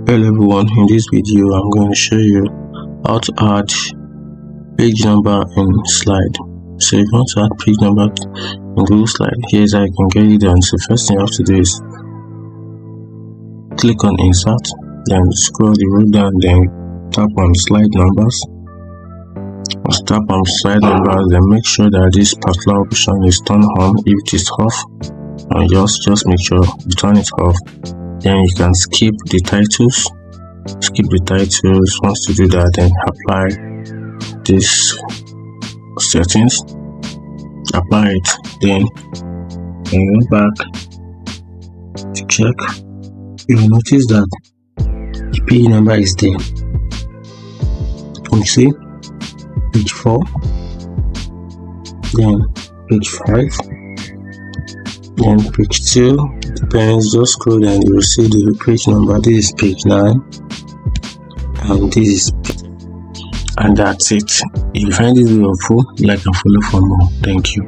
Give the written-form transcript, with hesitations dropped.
Hello everyone, in this video I'm going to show you how to add page number in slide. So if you want to add page number in Google Slide, here's how you can get it done. So first thing you have to do is click on insert, then scroll the row down, then tap on slide numbers. Once tap on slide numbers, then make sure that this particular option is turned on. If it is off, and just make sure you turn it off. Then you can skip the titles. Once you do that, then apply these settings, apply it, then go back to check. You will notice that the page number is there. You see page 4, then page 5, then page 2. Depends, just scroll down, you will see the page number. This is page 9, and this is, and that's it. If you find this video helpful, like and follow for more. Thank you.